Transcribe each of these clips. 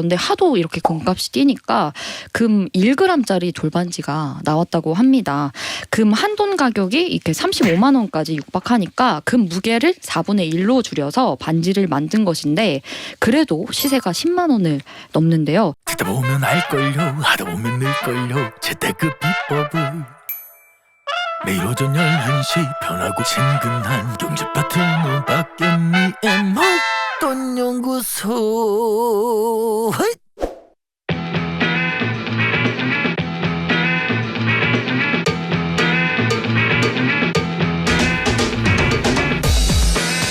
근데 하도 이렇게 금값이 뛰니까 금 1g짜리 돌반지가 나왔다고 합니다. 금 한돈 가격이 이렇게 35만 원까지 육박하니까 금 무게를 4분의 1로 줄여서 반지를 만든 것인데 그래도 시세가 10만 원을 넘는데요. 듣다 보면 알걸요, 하다 보면 늘걸요, 재테크 비법을. 매일 오전 11시 편하고 친근한 경제 파트너 박연미의 목돈 연구소.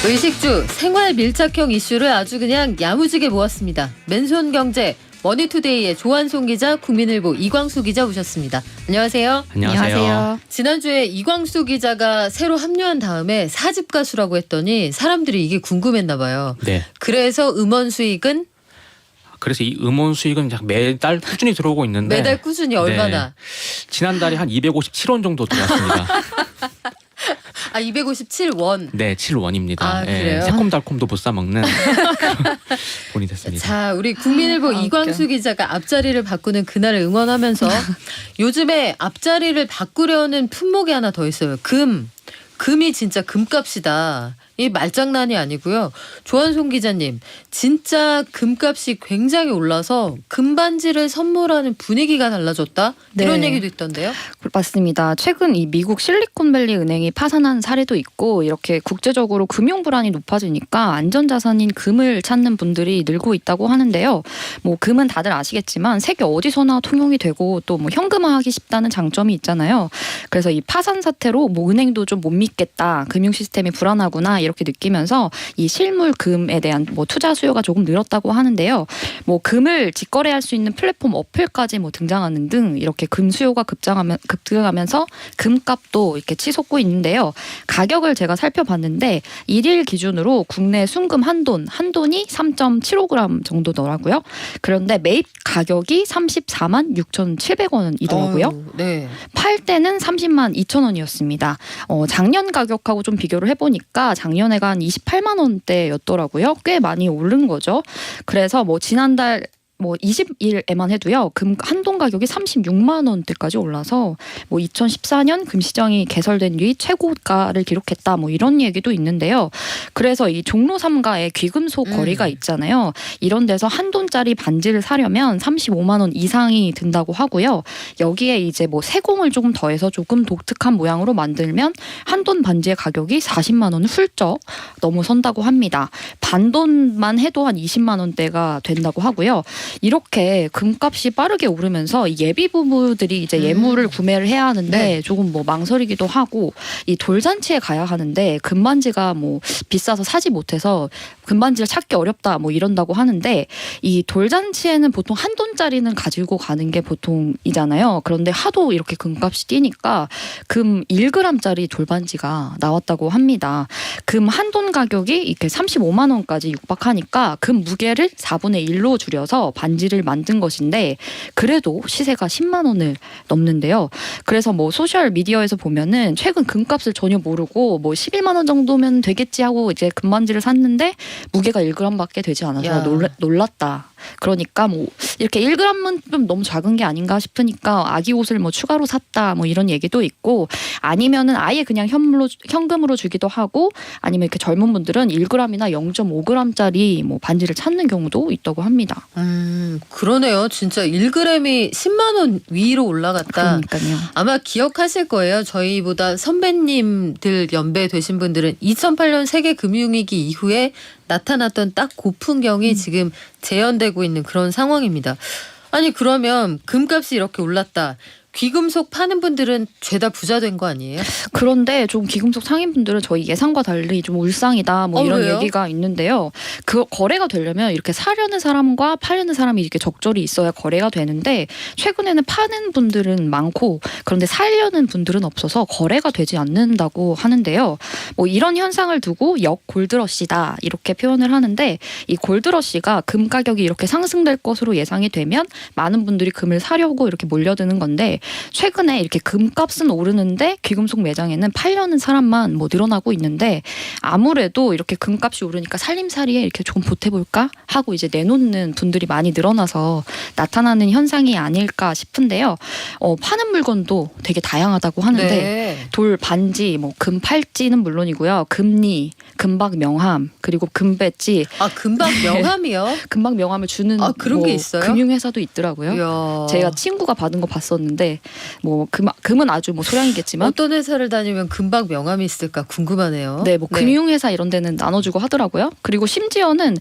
의식주, 생활 밀착형 이슈를 아주 그냥 야무지게 모았습니다. 맨손 경제, 머니투데이의 조한송 기자, 국민일보 이광수 기자 오셨습니다. 안녕하세요. 안녕하세요. 지난주에 이광수 기자가 새로 합류한 다음에 사집 가수라고 했더니 사람들이 이게 궁금했나 봐요. 네. 그래서 음원 수익은 그래서 이 음원 수익은 매달 꾸준히 들어오고 있는데 매달 꾸준히 얼마나? 지난달에 한 257원 정도 들어왔습니다. 아, 257원. 네, 7원입니다. 아, 그래요? 새콤달콤도 못 사 먹는 돈이 됐습니다. 자, 우리 국민일보 이광수 기자가 앞자리를 바꾸는 그날을 응원하면서 요즘에 앞자리를 바꾸려는 품목이 하나 더 있어요. 금이 진짜 금값이다. 이 말장난이 아니고요. 조한송 기자님, 진짜 금값이 굉장히 올라서 금반지를 선물하는 분위기가 달라졌다? 이런 네. 얘기도 있던데요. 맞습니다. 최근 이 미국 실리콘밸리 은행이 파산한 사례도 있고 이렇게 국제적으로 금융 불안이 높아지니까 안전자산인 금을 찾는 분들이 늘고 있다고 하는데요. 뭐 금은 다들 아시겠지만 세계 어디서나 통용이 되고 또 뭐 현금화하기 쉽다는 장점이 있잖아요. 그래서 이 파산 사태로 뭐 은행도 좀 못 믿겠다, 금융 시스템이 불안하구나 이렇게 느끼면서 이 실물 금에 대한 뭐 투자 수요가 조금 늘었다고 하는데요. 뭐 금을 직거래할 수 있는 플랫폼 어플까지 뭐 등장하는 등 이렇게 금 수요가 급등하면서 금값도 이렇게 치솟고 있는데요. 가격을 제가 살펴봤는데 1일 기준으로 국내 순금 한돈이 3.75g 정도더라고요. 그런데 매입 가격이 34만 6,700원이더라고요. 네. 팔 때는 30만 2천 원이었습니다. 작년 가격하고 좀 비교를 해보니까 작년에가 한 28만 원대였더라고요. 꽤 많이 오른 거죠. 그래서 뭐 지난달 20일에만 해도요. 금 한돈 가격이 36만 원대까지 올라서 뭐 2014년 금 시장이 개설된 뒤 최고가를 기록했다. 뭐 이런 얘기도 있는데요. 그래서 이 종로 3가의 귀금속 거리가 있잖아요. 이런 데서 한돈짜리 반지를 사려면 35만 원 이상이 든다고 하고요. 여기에 이제 뭐 세공을 조금 더해서 조금 독특한 모양으로 만들면 한돈 반지의 가격이 40만 원을 훌쩍 넘어선다고 합니다. 반돈만 해도 한 20만 원대가 된다고 하고요. 이렇게 금값이 빠르게 오르면서 예비 부부들이 이제 예물을 구매를 해야 하는데 네. 조금 뭐 망설이기도 하고 이 돌잔치에 가야 하는데 금반지가 뭐 비싸서 사지 못해서 금반지를 찾기 어렵다 뭐 이런다고 하는데 이 돌잔치에는 보통 한돈짜리는 가지고 가는 게 보통이잖아요. 그런데 하도 이렇게 금값이 뛰니까 금 1g짜리 돌반지가 나왔다고 합니다. 금 한돈 가격이 이렇게 35만 원까지 육박하니까 금 무게를 4분의 1로 줄여서 반지를 만든 것인데 그래도 시세가 10만 원을 넘는데요. 그래서 뭐 소셜 미디어에서 보면은 최근 금값을 전혀 모르고 뭐 11만 원 정도면 되겠지 하고 이제 금반지를 샀는데 무게가 1g밖에 되지 않아서 놀랐다. 그러니까 뭐 이렇게 1g은 좀 너무 작은 게 아닌가 싶으니까 아기 옷을 뭐 추가로 샀다 뭐 이런 얘기도 있고 아니면은 아예 그냥 현금으로 주기도 하고 아니면 이렇게 젊은 분들은 1g이나 0.5g짜리 뭐 반지를 찾는 경우도 있다고 합니다. 그러네요. 진짜 1g이 10만 원 위로 올라갔다. 그러니까요. 아마 기억하실 거예요. 저희보다 선배님들 연배 되신 분들은 2008년 세계 금융위기 이후에 나타났던 딱 그 풍경이 지금 재현되고 있는 그런 상황입니다. 아니 그러면 금값이 이렇게 올랐다. 귀금속 파는 분들은 죄다 부자 된 거 아니에요? 그런데 좀 귀금속 상인분들은 저희 예상과 달리 좀 울상이다 뭐 이런 왜요? 얘기가 있는데요. 그 거래가 되려면 이렇게 사려는 사람과 파려는 사람이 이렇게 적절히 있어야 거래가 되는데 최근에는 파는 분들은 많고 그런데 사려는 분들은 없어서 거래가 되지 않는다고 하는데요. 뭐 이런 현상을 두고 역골드러시다 이렇게 표현을 하는데 이 골드러시가 금 가격이 이렇게 상승될 것으로 예상이 되면 많은 분들이 금을 사려고 이렇게 몰려드는 건데 최근에 이렇게 금값은 오르는데 귀금속 매장에는 팔려는 사람만 뭐 늘어나고 있는데 아무래도 이렇게 금값이 오르니까 살림살이에 이렇게 좀 보태볼까 하고 이제 내놓는 분들이 많이 늘어나서 나타나는 현상이 아닐까 싶은데요. 파는 물건도 되게 다양하다고 하는데 네. 돌 반지, 뭐 금 팔찌는 물론이고요. 금리, 금박 명함, 그리고 금배지, 아 금박 명함이요? 금박 명함을 주는 아, 그런 게 있어요? 금융회사도 있더라고요. 이야. 제가 친구가 받은 거 봤었는데 뭐 금은 아주 뭐 소량이겠지만 어떤 회사를 다니면 금박 명함이 있을까 궁금하네요. 네, 뭐 금융회사 이런 데는 나눠주고 하더라고요. 그리고 심지어는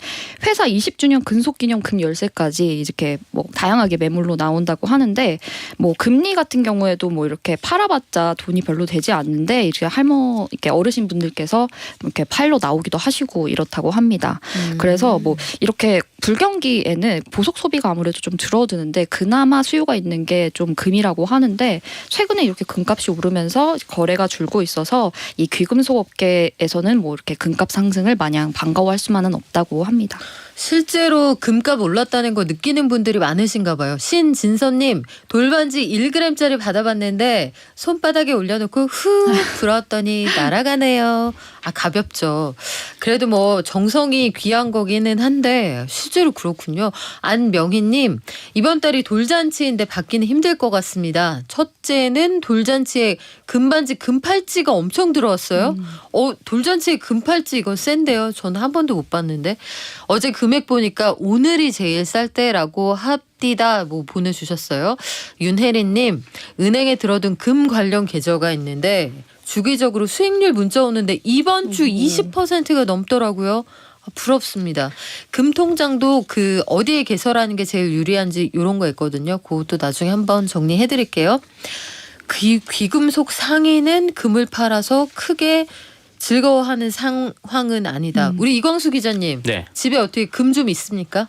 회사 20주년 근속기념 금 열쇠까지 이렇게 뭐 다양하게 매물로 나온다고 하는데 뭐 금리 같은 경우에도 뭐 이렇게 팔아봤자 돈이 별로 되지 않는데 이렇게 이렇게 어르신 분들께서 이렇게 팔로 나오기도 하시고 이렇다고 합니다. 그래서 뭐 이렇게 불경기에는 보석 소비가 아무래도 좀 줄어드는데 그나마 수요가 있는 게 좀 금이라고 하는데 최근에 이렇게 금값이 오르면서 거래가 줄고 있어서 이 귀금속 업계에서는 뭐 이렇게 금값 상승을 마냥 반가워할 수만은 없다고 합니다. 실제로 금값 올랐다는 거 느끼는 분들이 많으신가 봐요. 신진선님 돌반지 1g짜리 받아봤는데 손바닥에 올려놓고 후 불었더니 날아가네요. 아 가볍죠. 그래도 뭐 정성이 귀한 거기는 한데 실제로 그렇군요. 안명희님 이번 달이 돌잔치인데 받기는 힘들 것 같습니다. 첫째는 돌잔치에 금반지 금팔찌가 엄청 들어왔어요. 돌잔치에 금팔찌 이거 센데요. 저는 한 번도 못 봤는데 어제 금액 보니까 오늘이 제일 쌀 때라고 합디다 뭐 보내주셨어요. 윤혜린님 은행에 들어둔 금 관련 계좌가 있는데 주기적으로 수익률 문자 오는데 이번 주 20%가 넘더라고요. 부럽습니다. 금 통장도 그 어디에 개설하는 게 제일 유리한지 이런 거 있거든요. 그것도 나중에 한번 정리해드릴게요. 귀금속 상인은 금을 팔아서 크게 즐거워하는 상황은 아니다. 우리 이광수 기자님 네. 집에 어떻게 금 좀 있습니까?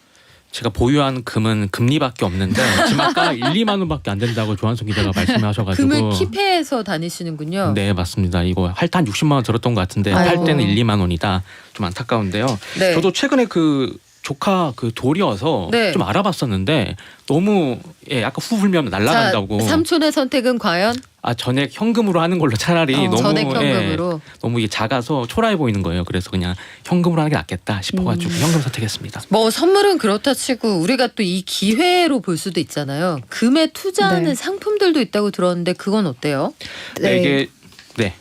제가 보유한 금은 금리밖에 없는데 지금 아까 1, 2만 원밖에 안 된다고 조한son 기자가 말씀하셔가지고 금을 키패해서 다니시는군요. 네 맞습니다. 이거 할 때 한 60만 원 들었던 것 같은데 아이고. 팔 때는 1, 2만 원이다. 좀 안타까운데요. 네. 저도 최근에 그 조카 그 돌이어서 네. 좀 알아봤었는데 너무 약간 후불면 날아간다고. 자, 삼촌의 선택은 과연? 전액 현금으로 하는 걸로 차라리 너무 전액 현금으로. 너무 이게 작아서 초라해 보이는 거예요. 그래서 그냥 현금으로 하는 게 낫겠다 싶어가지고 현금 선택했습니다. 뭐 선물은 그렇다 치고 우리가 또 이 기회로 볼 수도 있잖아요. 금에 투자하는 네. 상품들도 있다고 들었는데 그건 어때요? 네, 이게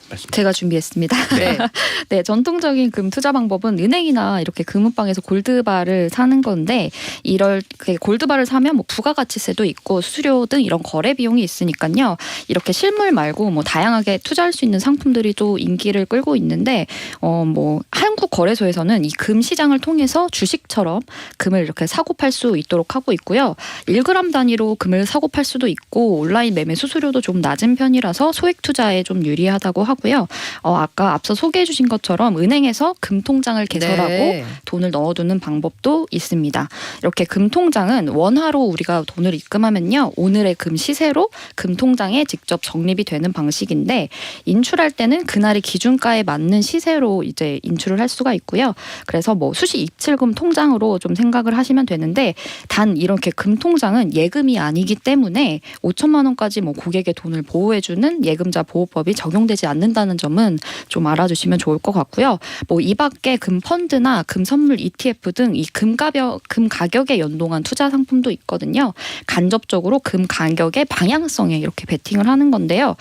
말씀. 제가 준비했습니다. 네. 네, 전통적인 금 투자 방법은 은행이나 이렇게 금은방에서 골드바를 사는 건데 골드바를 사면 뭐 부가가치세도 있고 수수료 등 이런 거래 비용이 있으니까요. 이렇게 실물 말고 뭐 다양하게 투자할 수 있는 상품들이 또 인기를 끌고 있는데 뭐 한국 거래소에서는 이 금 시장을 통해서 주식처럼 금을 이렇게 사고 팔 수 있도록 하고 있고요. 1g 단위로 금을 사고 팔 수도 있고 온라인 매매 수수료도 좀 낮은 편이라서 소액 투자에 좀 유리하다. 다고 하고요. 아까 앞서 소개해 주신 것처럼 은행에서 금통장을 개설하고 네. 돈을 넣어두는 방법도 있습니다. 이렇게 금통장은 원화로 우리가 돈을 입금하면요. 오늘의 금 시세로 금통장에 직접 적립이 되는 방식인데 인출할 때는 그날의 기준가에 맞는 시세로 이제 인출을 할 수가 있고요. 그래서 뭐 수시 입출금 통장으로 좀 생각을 하시면 되는데 단 이렇게 금통장은 예금이 아니기 때문에 5천만 원까지 뭐 고객의 돈을 보호해주는 예금자 보호법이 적용되지 않는다는 점은 좀 알아주시면 좋을 것 같고요. 뭐 이 밖에 금 펀드나 금 선물 ETF 등 이 금 가격에 연동한 투자 상품도 있거든요. 간접적으로 금 가격의 방향성에 이렇게 베팅을 하는 건데요.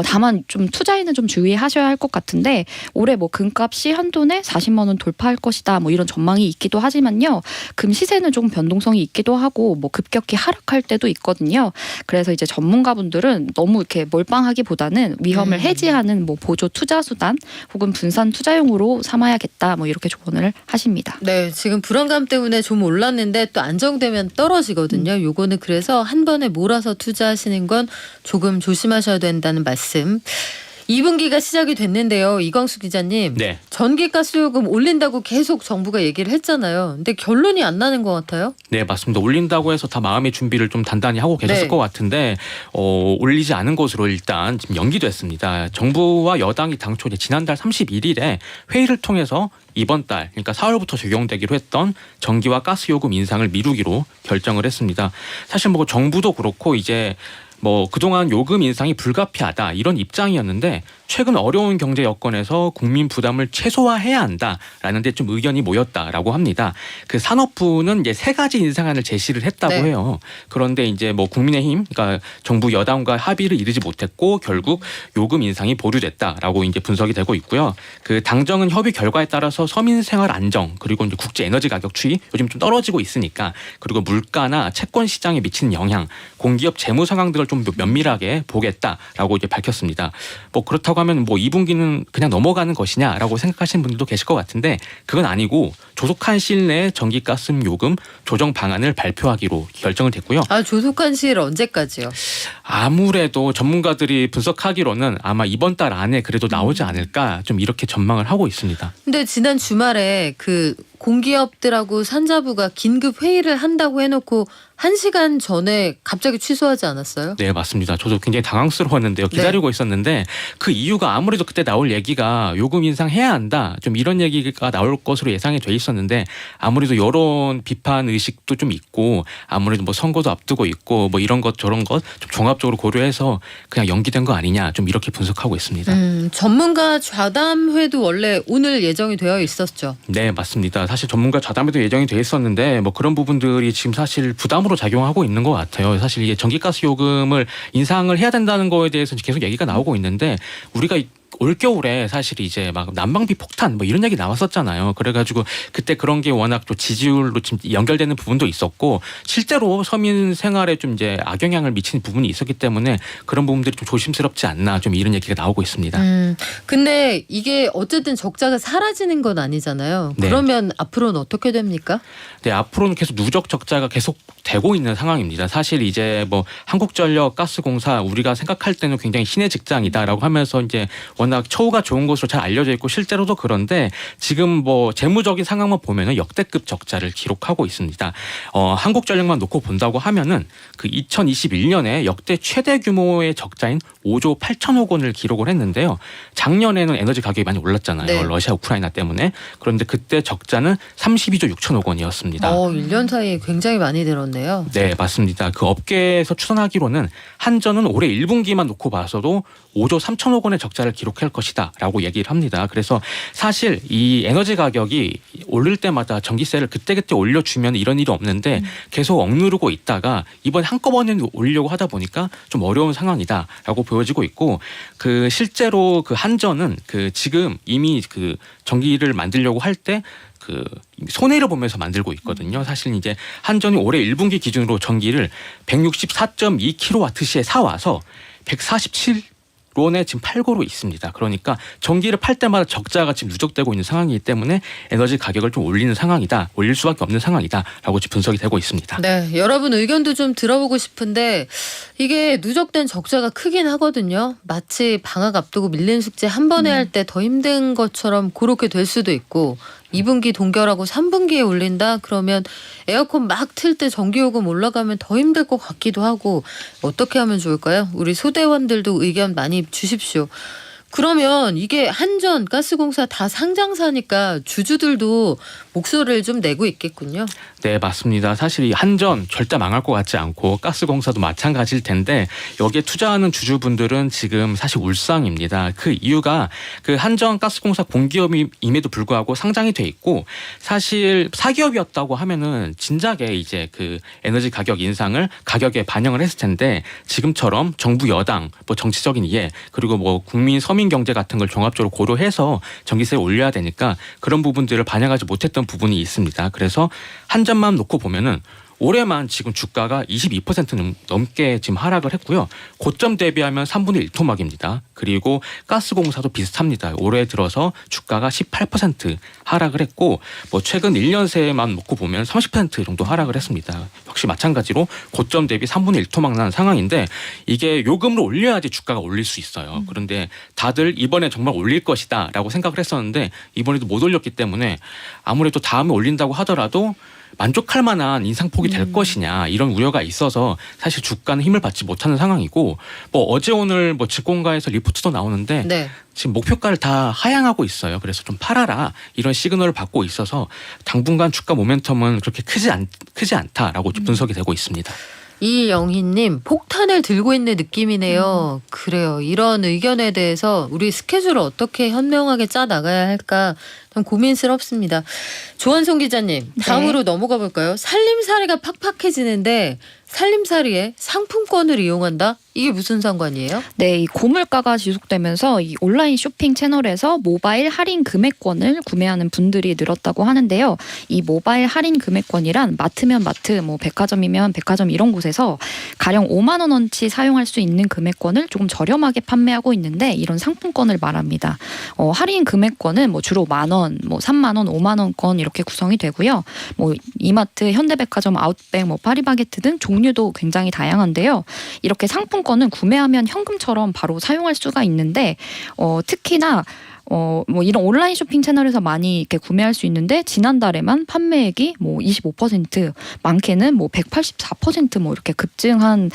다만 좀 투자에는 좀 주의하셔야 할 것 같은데 올해 뭐 금값이 한돈에 40만 원 돌파할 것이다. 뭐 이런 전망이 있기도 하지만요. 금 시세는 조금 변동성이 있기도 하고 뭐 급격히 하락할 때도 있거든요. 그래서 이제 전문가분들은 너무 이렇게 몰빵하기보다는 위험을 해지하는 뭐 보조 투자 수단 혹은 분산 투자용으로 삼아야겠다. 뭐 이렇게 조언을 하십니다. 네, 지금 불안감 때문에 좀 올랐는데 또 안정되면 떨어지거든요. 요거는 그래서 한 번에 몰아서 투자하시는 건 조금 조심하셔야 된다는 말씀. 2분기가 시작이 됐는데요. 이광수 기자님. 네. 전기가스요금 올린다고 계속 정부가 얘기를 했잖아요. 근데 결론이 안 나는 것 같아요. 네, 맞습니다. 올린다고 해서 다 마음의 준비를 좀 단단히 하고 계셨을 네. 것 같은데 올리지 않은 것으로 일단 지금 연기됐습니다. 정부와 여당이 당초 이제 지난달 31일에 회의를 통해서 이번 달 그러니까 4월부터 적용되기로 했던 전기와 가스 요금 인상을 미루기로 결정을 했습니다. 사실 뭐 정부도 그렇고 이제 뭐 그동안 요금 인상이 불가피하다 이런 입장이었는데 최근 어려운 경제 여건에서 국민 부담을 최소화해야 한다라는 데 좀 의견이 모였다라고 합니다. 그 산업부는 이제 3가지 인상안을 제시를 했다고 네. 해요. 그런데 이제 뭐 국민의힘, 그러니까 정부 여당과 합의를 이루지 못했고 결국 요금 인상이 보류됐다라고 이제 분석이 되고 있고요. 그 당정은 협의 결과에 따라서 서민 생활 안정 그리고 이제 국제 에너지 가격 추이 요즘 좀 떨어지고 있으니까 그리고 물가나 채권 시장에 미치는 영향, 공기업 재무 상황 등을 좀 면밀하게 보겠다라고 이제 밝혔습니다. 뭐 그렇다고 하면 뭐 2분기는 그냥 넘어가는 것이냐라고 생각하시는 분들도 계실 것 같은데 그건 아니고 조속한 시일 내에 전기가스 요금 조정 방안을 발표하기로 결정을 됐고요. 아, 조속한 시일 언제까지요? 아무래도 전문가들이 분석하기로는 아마 이번 달 안에 그래도 나오지 않을까 좀 이렇게 전망을 하고 있습니다. 근데 지난 주말에 그 공기업들하고 산자부가 긴급 회의를 한다고 해놓고 1시간 전에 갑자기 취소하지 않았어요? 네, 맞습니다. 저도 굉장히 당황스러웠는데요. 기다리고 있었는데 그 이유가 아무래도 그때 나올 얘기가 요금 인상해야 한다. 좀 이런 얘기가 나올 것으로 예상이 돼 있었는데 아무래도 여론 비판 의식도 좀 있고 아무래도 뭐 선거도 앞두고 있고 뭐 이런 것 저런 것 좀 종합적으로 고려해서 그냥 연기된 거 아니냐 좀 이렇게 분석하고 있습니다. 전문가 좌담회도 원래 오늘 예정이 되어 있었죠. 네, 맞습니다. 사실 전문가 좌담회도 예정이 돼 있었는데 뭐 그런 부분들이 지금 사실 부담으로 작용하고 있는 것 같아요. 사실 이게 전기가스 요금을 인상을 해야 된다는 거에 대해서 계속 얘기가 나오고 있는데 우리가 올겨울에 사실 이제 막 난방비 폭탄 뭐 이런 얘기 나왔었잖아요. 그래가지고 그때 그런 게 워낙 또 지지율로 지금 연결되는 부분도 있었고 실제로 서민 생활에 좀 이제 악영향을 미치는 부분이 있었기 때문에 그런 부분들이 좀 조심스럽지 않나 좀 이런 얘기가 나오고 있습니다. 근데 이게 어쨌든 적자가 사라지는 건 아니잖아요. 네. 그러면 앞으로는 어떻게 됩니까? 네, 앞으로는 계속 누적 적자가 계속 되고 있는 상황입니다. 사실 이제 뭐 한국전력 가스공사 우리가 생각할 때는 굉장히 신의 직장이다라고 하면서 이제 워낙 처우가 좋은 것으로 잘 알려져 있고 실제로도 그런데 지금 뭐 재무적인 상황만 보면은 역대급 적자를 기록하고 있습니다. 한국전력만 놓고 본다고 하면은 그 2021년에 역대 최대 규모의 적자인 5조 8천억 원을 기록을 했는데요. 작년에는 에너지 가격이 많이 올랐잖아요. 네. 러시아 우크라이나 때문에. 그런데 그때 적자는 32조 6천억 원이었습니다. 1년 사이에 굉장히 많이 늘었네요. 네, 맞습니다. 그 업계에서 추산하기로는 한전은 올해 1분기만 놓고 봐서도 5조 3천억 원의 적자를 기록할 것이다 라고 얘기를 합니다. 그래서 사실 이 에너지 가격이 오를 때마다 전기세를 그때그때 올려주면 이런 일이 없는데 계속 억누르고 있다가 이번에 한꺼번에 올리려고 하다 보니까 좀 어려운 상황이다라고 보여지고 있고 그 실제로 그 한전은 그 지금 이미 그 전기를 만들려고 할 때 그 손해를 보면서 만들고 있거든요. 사실 이제 한전이 올해 1분기 기준으로 전기를 164.2kWh에 사와서 147원에 지금 팔고로 있습니다. 그러니까 전기를 팔 때마다 적자가 지금 누적되고 있는 상황이기 때문에 에너지 가격을 좀 올리는 상황이다. 올릴 수밖에 없는 상황이다라고 지금 분석이 되고 있습니다. 네, 여러분 의견도 좀 들어보고 싶은데 이게 누적된 적자가 크긴 하거든요. 마치 방학 앞두고 밀린 숙제 한 번에 할 때 더 힘든 것처럼 그렇게 될 수도 있고 2분기 동결하고 3분기에 올린다? 그러면 에어컨 막 틀 때 전기요금 올라가면 더 힘들 것 같기도 하고 어떻게 하면 좋을까요? 우리 소대원들도 의견 많이 주십시오. 그러면 이게 한전, 가스공사 다 상장사니까 주주들도 목소리를 좀 내고 있겠군요. 네, 맞습니다. 사실 이 한전 절대 망할 것 같지 않고 가스공사도 마찬가지일 텐데 여기에 투자하는 주주분들은 지금 사실 울상입니다. 그 이유가 그 한전 가스공사 공기업임에도 불구하고 상장이 돼 있고 사실 사기업이었다고 하면은 진작에 이제 그 에너지 가격 인상을 가격에 반영을 했을 텐데 지금처럼 정부 여당 뭐 정치적인 이해 그리고 뭐 국민 서민 경제 같은 걸 종합적으로 고려해서 전기세를 올려야 되니까 그런 부분들을 반영하지 못했던 부분이 있습니다. 그래서 한전만 놓고 보면은 올해만 지금 주가가 22% 넘게 지금 하락을 했고요. 고점 대비하면 3분의 1 토막입니다. 그리고 가스공사도 비슷합니다. 올해 들어서 주가가 18% 하락을 했고 뭐 최근 1년 새에만 놓고 보면 30% 정도 하락을 했습니다. 역시 마찬가지로 고점 대비 3분의 1 토막 난 상황인데 이게 요금을 올려야지 주가가 올릴 수 있어요. 그런데 다들 이번에 정말 올릴 것이다 라고 생각을 했었는데 이번에도 못 올렸기 때문에 아무래도 다음에 올린다고 하더라도 만족할 만한 인상폭이 될 것이냐 이런 우려가 있어서 사실 주가는 힘을 받지 못하는 상황이고 뭐 어제 오늘 뭐 증권가에서 리포트도 나오는데 네. 지금 목표가를 다 하향하고 있어요. 그래서 좀 팔아라 이런 시그널을 받고 있어서 당분간 주가 모멘텀은 그렇게 크지 않다라고 분석이 되고 있습니다. 이영희님 폭탄을 들고 있는 느낌이네요. 그래요. 이런 의견에 대해서 우리 스케줄을 어떻게 현명하게 짜 나가야 할까 좀 고민스럽습니다. 조한송 기자님 다음으로 넘어가 볼까요? 살림살이가 팍팍해지는데 살림살이에 상품권을 이용한다? 이게 무슨 상관이에요? 네, 이 고물가가 지속되면서 이 온라인 쇼핑 채널에서 모바일 할인 금액권을 구매하는 분들이 늘었다고 하는데요. 이 모바일 할인 금액권이란 마트면 마트, 뭐 백화점이면 백화점 이런 곳에서 가령 5만 원어치 사용할 수 있는 금액권을 조금 저렴하게 판매하고 있는데 이런 상품권을 말합니다. 할인 금액권은 뭐 주로 10,000원, 뭐 3만 원, 5만 원권 이렇게 구성이 되고요. 뭐 이마트, 현대백화점, 아웃백, 뭐 파리바게트 등 종류도 굉장히 다양한데요. 이렇게 상품권은 구매하면 현금처럼 바로 사용할 수가 있는데 특히나 뭐 이런 온라인 쇼핑 채널에서 많이 이렇게 구매할 수 있는데 지난달에만 판매액이 뭐 25%, 많게는 뭐 184% 이렇게 급증한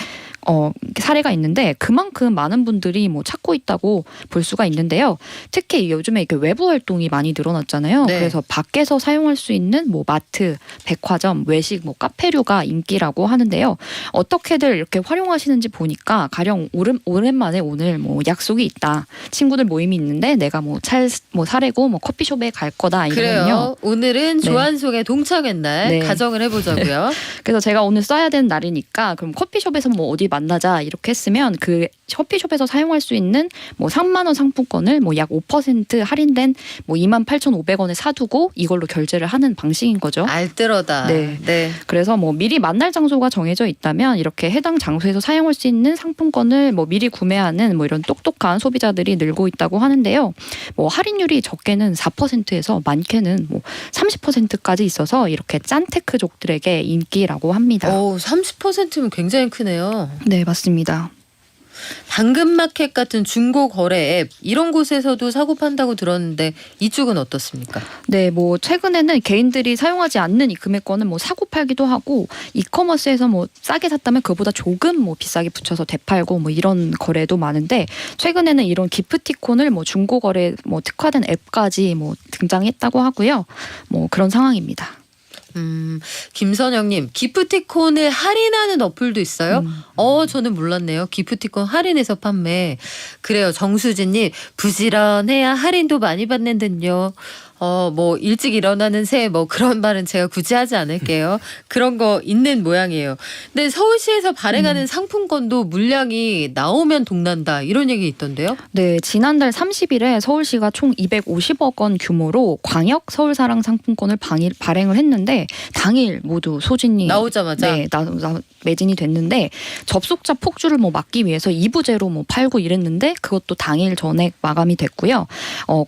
사례가 있는데 그만큼 많은 분들이 뭐 찾고 있다고 볼 수가 있는데요. 특히 요즘에 이렇게 외부 활동이 많이 늘어났잖아요. 네. 그래서 밖에서 사용할 수 있는 뭐 마트, 백화점, 외식, 뭐 카페류가 인기라고 하는데요. 어떻게들 이렇게 활용하시는지 보니까 가령 오랜만에 오늘 뭐 약속이 있다. 친구들 모임이 있는데 내가 뭐 사래고 뭐 커피숍에 갈 거다 이러면요. 그래요. 오늘은 네. 조한송의 동창회 날 네. 가정을 해보자고요. 그래서 제가 오늘 써야 되는 날이니까 그럼 커피숍에서 뭐 어디 만나자 이렇게 했으면 그 커피숍에서 사용할 수 있는 뭐 3만 원 상품권을 뭐 약 5% 할인된 뭐 28,500원에 사두고 이걸로 결제를 하는 방식인 거죠. 알뜰하다. 네. 네. 그래서 뭐 미리 만날 장소가 정해져 있다면 이렇게 해당 장소에서 사용할 수 있는 상품권을 뭐 미리 구매하는 뭐 이런 똑똑한 소비자들이 늘고 있다고 하는데요. 뭐 할인율이 적게는 4%에서 많게는 뭐 30%까지 있어서 이렇게 짠테크족들에게 인기라고 합니다. 30%면 굉장히 크네요. 네, 맞습니다. 당근마켓 같은 중고 거래 앱 이런 곳에서도 사고 판다고 들었는데 이쪽은 어떻습니까? 네, 뭐 최근에는 개인들이 사용하지 않는 이 금액권은 뭐 사고 팔기도 하고 이커머스에서 뭐 싸게 샀다면 그보다 조금 뭐 비싸게 붙여서 되팔고 뭐 이런 거래도 많은데 최근에는 이런 기프티콘을 뭐 중고 거래 뭐 특화된 앱까지 뭐 등장했다고 하고요. 뭐 그런 상황입니다. 김선영님 기프티콘을 할인하는 어플도 있어요? 저는 몰랐네요. 기프티콘 할인해서 판매. 그래요. 정수진님 부지런해야 할인도 많이 받는 듯요. 뭐 일찍 일어나는 새 뭐 그런 말은 제가 굳이 하지 않을게요. 그런 거 있는 모양이에요. 근데 서울시에서 발행하는 상품권도 물량이 나오면 동난다 이런 얘기 있던데요? 네, 지난달 30일에 서울시가 총 250억 원 규모로 광역 서울사랑 상품권을 발행을 했는데 당일 모두 소진이 나오자마자 네, 매진이 됐는데 접속자 폭주를 뭐 막기 위해서 2부제로 뭐 팔고 이랬는데 그것도 당일 전액 마감이 됐고요.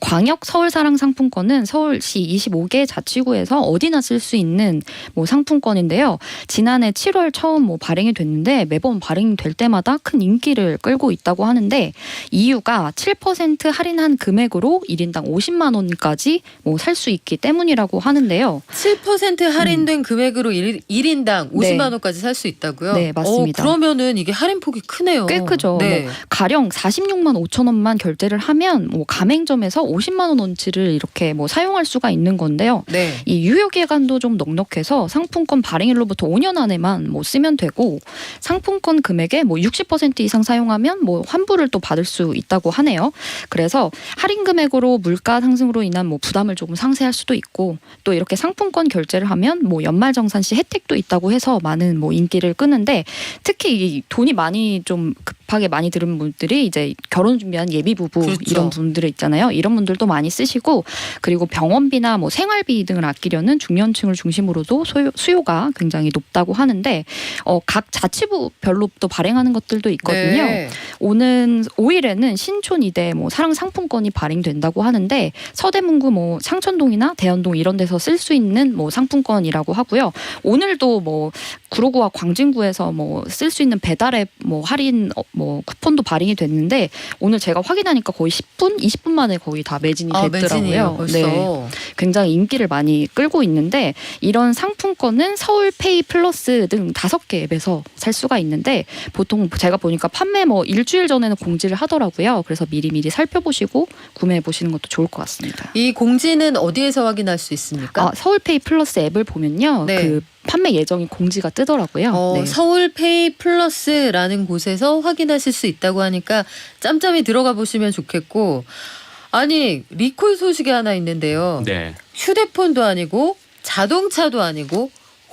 광역 서울사랑 상품권은 서울시 25개 자치구에서 어디나 쓸 수 있는 뭐 상품권인데요. 지난해 7월 처음 뭐 발행이 됐는데 매번 발행될 때마다 큰 인기를 끌고 있다고 하는데 이유가 7% 할인한 금액으로 1인당 50만 원까지 뭐 살 수 있기 때문이라고 하는데요. 7% 할인된 금액으로 1인당 50만 원까지 살 수 있다고요? 네, 맞습니다. 그러면은 이게 할인폭이 크네요. 꽤 크죠. 네. 뭐 가령 46만 5천 원만 결제를 하면 뭐 가맹점에서 50만 원어치를 이렇게 뭐 사용할 수가 있는 건데요. 네. 이 유효 기간도 좀 넉넉해서 상품권 발행일로부터 5년 안에만 뭐 쓰면 되고 상품권 금액의 뭐 60% 이상 사용하면 뭐 환불을 또 받을 수 있다고 하네요. 그래서 할인 금액으로 물가 상승으로 인한 뭐 부담을 조금 상쇄할 수도 있고 또 이렇게 상품권 결제를 하면 뭐 연말정산 시 혜택도 있다고 해서 많은 뭐 인기를 끄는데 특히 이 돈이 많이 좀 급하게 많이 들은 분들이 이제 결혼 준비한 예비 부부 그렇죠. 이런 분들 있잖아요. 이런 분들도 많이 쓰시고 그리고 병원비나 뭐 생활비 등을 아끼려는 중년층을 중심으로도 수요가 굉장히 높다고 하는데 각 자치구별로 또 발행하는 것들도 있거든요. 네. 오는 5일에는 신촌 이대 뭐 사랑 상품권이 발행된다고 하는데 서대문구 뭐 상천동이나 대연동 이런 데서 쓸 수 있는 뭐 상품권이라고 하고요. 오늘도 뭐 구로구와 광진구에서 뭐 쓸 수 있는 배달앱 뭐 할인 뭐 쿠폰도 발행이 됐는데 오늘 제가 확인하니까 거의 10분, 20분 만에 거의 다 매진이 됐더라고요. 매진이에요, 벌써. 네. 굉장히 인기를 많이 끌고 있는데 이런 상품권은 서울페이 플러스 등 5개 앱에서 살 수가 있는데 보통 제가 보니까 판매 뭐 일주일 전에는 공지를 하더라고요. 그래서 미리미리 살펴보시고 구매해 보시는 것도 좋을 것 같습니다. 이 공지는 어디에서 확인할 수 있습니까? 서울페이 플러스 앱을 보면요. 네. 그 판매 예정이 공지가 뜨더라고요. 네. 서울페이 플러스라는 곳에서 확인하실 수 있다고 하니까 짬짬이 들어가 보시면 좋겠고, 아니 리콜 소식이 하나 있는데요. 네. 휴대폰도 아니고 자동차도 아니고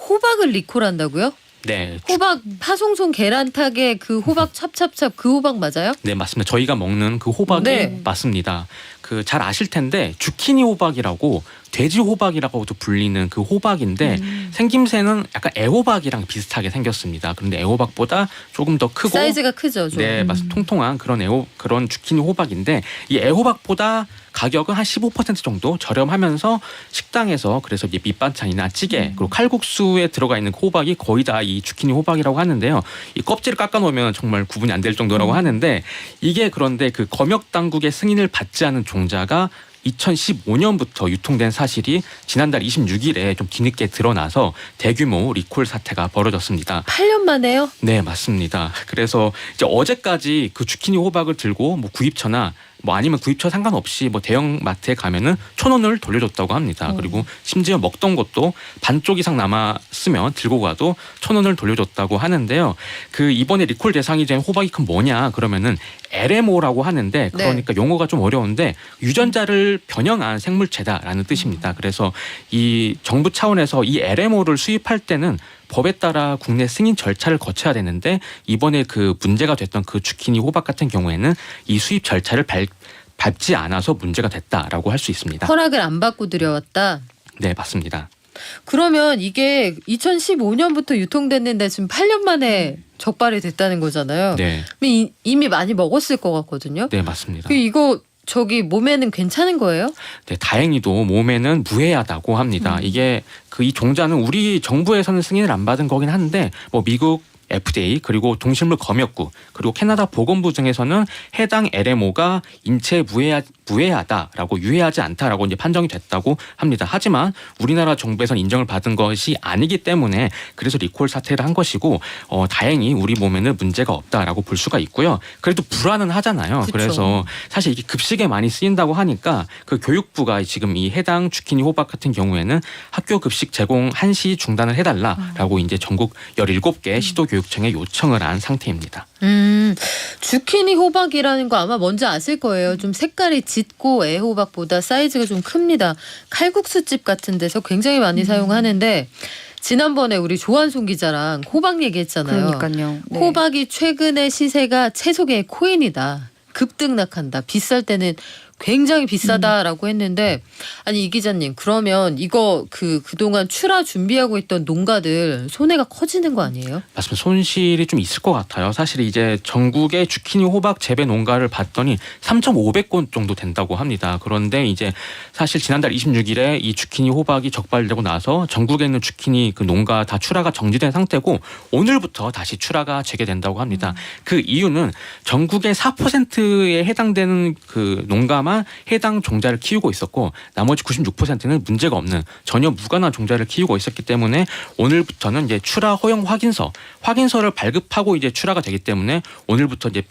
호박을 리콜한다고요? 네. 호박 파송송 계란탕에 그 호박 찹찹찹 그 호박 맞아요? 네, 맞습니다. 저희가 먹는 그 호박이 네. 맞습니다. 그 잘 아실 텐데 주키니 호박이라고 돼지 호박이라고도 불리는 그 호박인데 생김새는 약간 애호박이랑 비슷하게 생겼습니다. 그런데 애호박보다 조금 더 크고 사이즈가 크죠, 좀. 네, 맞습니다. 통통한 그런 주키니 호박인데 이 애호박보다 가격은 한 15% 정도 저렴하면서 식당에서 그래서 이제 밑반찬이나 찌개 그리고 칼국수에 들어가 있는 그 호박이 거의 다 이 주키니 호박이라고 하는데요. 이 껍질을 깎아 놓으면 정말 구분이 안 될 정도라고 하는데 이게 그런데 그 검역 당국의 승인을 받지 않은 종자가 2015년부터 유통된 사실이 지난달 26일에 좀 뒤늦게 드러나서 대규모 리콜 사태가 벌어졌습니다. 8년 만에요? 네, 맞습니다. 그래서 이제 어제까지 그 주키니 호박을 들고 뭐 구입처나 뭐 아니면 구입처 상관없이 뭐 대형 마트에 가면은 1,000원을 돌려줬다고 합니다. 그리고 심지어 먹던 것도 반쪽 이상 남았으면 들고 가도 1,000원을 돌려줬다고 하는데요. 그 이번에 리콜 대상이 된 호박이 그 뭐냐 그러면은 LMO라고 하는데 그러니까 용어가 좀 어려운데 유전자를 변형한 생물체다라는 뜻입니다. 그래서 이 정부 차원에서 이 LMO를 수입할 때는 법에 따라 국내 승인 절차를 거쳐야 되는데 이번에 그 문제가 됐던 그 주키니 호박 같은 경우에는 이 수입 절차를 밟지 않아서 문제가 됐다라고 할 수 있습니다. 허락을 안 받고 들여왔다? 네, 맞습니다. 그러면 이게 2015년부터 유통됐는데 지금 8년 만에 적발이 됐다는 거잖아요. 네, 그럼 이미 많이 먹었을 것 같거든요. 네, 맞습니다. 이거 몸에는 괜찮은 거예요? 네, 다행히도 몸에는 무해하다고 합니다. 이게 그 이 종자는 우리 정부에서는 승인을 안 받은 거긴 한데 뭐 미국 FDA 그리고 동식물 검역국 그리고 캐나다 보건부 등에서는 해당 LMO가 인체에 무해하다라고 유해하지 않다라고 이제 판정이 됐다고 합니다. 하지만 우리나라 정부에서는 인정을 받은 것이 아니기 때문에 그래서 리콜 사태를 한 것이고 다행히 우리 몸에는 문제가 없다라고 볼 수가 있고요. 그래도 불안은 하잖아요. 그쵸. 그래서 사실 이게 급식에 많이 쓰인다고 하니까 그 교육부가 지금 이 해당 주키니 호박 같은 경우에는 학교 급식 제공 한시 중단을 해달라라고 이제 전국 17개 시도교육청에 요청을 한 상태입니다. 주키니 호박이라는 거 아마 뭔지 아실 거예요. 좀 색깔이 짙고 애호박보다 사이즈가 좀 큽니다. 칼국수집 같은 데서 굉장히 많이 사용하는데 지난번에 우리 조한송 기자랑 호박 얘기했잖아요. 그러니까요. 네. 호박이 최근에 시세가 채소계의 코인이다. 급등락한다. 비쌀 때는 굉장히 비싸다라고 했는데 아니 이 기자님 그러면 이거 그동안 출하 준비하고 있던 농가들 손해가 커지는 거 아니에요? 맞습니다. 손실이 좀 있을 것 같아요. 사실 이제 전국의 주키니 호박 재배 농가를 봤더니 3,500곳 정도 된다고 합니다. 그런데 이제 사실 지난달 26일에 이 주키니 호박이 적발되고 나서 전국에 있는 주키니 그 농가 다 출하가 정지된 상태고 오늘부터 다시 출하가 재개된다고 합니다. 그 이유는 전국의 4%에 해당되는 그 농가만 해당 종자를 키우고 있었고 나머지 96%는 문제가 없는 전혀 무관한 종자를 키우고 있었기 때문에 오늘부터는 이제 출하 허용 확인서를 발급하고 이제 출하가 되기 때문에 오늘부터 이제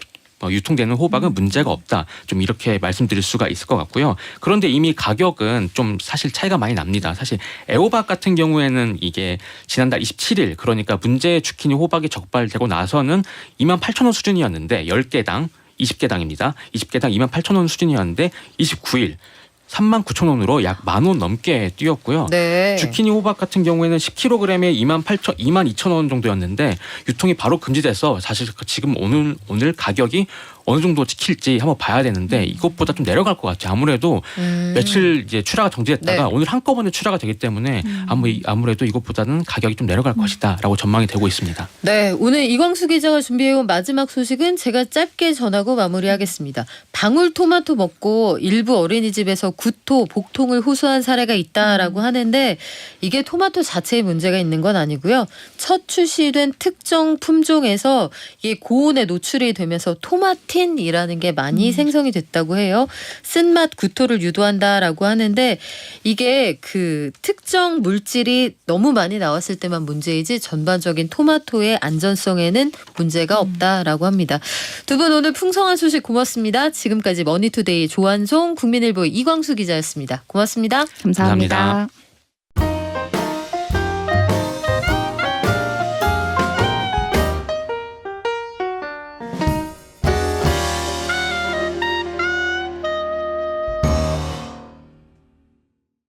유통되는 호박은 문제가 없다. 좀 이렇게 말씀드릴 수가 있을 것 같고요. 그런데 이미 가격은 좀 사실 차이가 많이 납니다. 사실 애호박 같은 경우에는 이게 지난달 27일 그러니까 문제 주키니 호박이 적발되고 나서는 28,000원 수준이었는데 10개당 20개당입니다. 20개당 28,000원 수준이었는데 29일 39,000원으로 약 10,000원 넘게 뛰었고요. 네. 주키니 호박 같은 경우에는 10kg에 22,000원 정도였는데 유통이 바로 금지돼서 사실 지금 오늘 가격이 어느 정도 지킬지 한번 봐야 되는데 이것보다 좀 내려갈 것 같아요. 아무래도 며칠 이제 출하가 정지했다가 네. 오늘 한꺼번에 출하가 되기 때문에 아무래도 이것보다는 가격이 좀 내려갈 것이다라고 전망이 되고 있습니다. 네, 오늘 이광수 기자가 준비해온 마지막 소식은 제가 짧게 전하고 마무리하겠습니다. 방울토마토 먹고 일부 어린이집에서 구토, 복통을 호소한 사례가 있다라고 하는데 이게 토마토 자체에 문제가 있는 건 아니고요. 첫 출시된 특정 품종에서 이게 고온에 노출이 되면서 토마틴이라는 게 많이 생성이 됐다고 해요. 쓴맛 구토를 유도한다라고 하는데 이게 그 특정 물질이 너무 많이 나왔을 때만 문제이지 전반적인 토마토의 안전성에는 문제가 없다라고 합니다. 두 분 오늘 풍성한 소식 고맙습니다. 지금까지 머니투데이 조한송 국민일보 이광수 기자였습니다. 고맙습니다. 감사합니다. 감사합니다.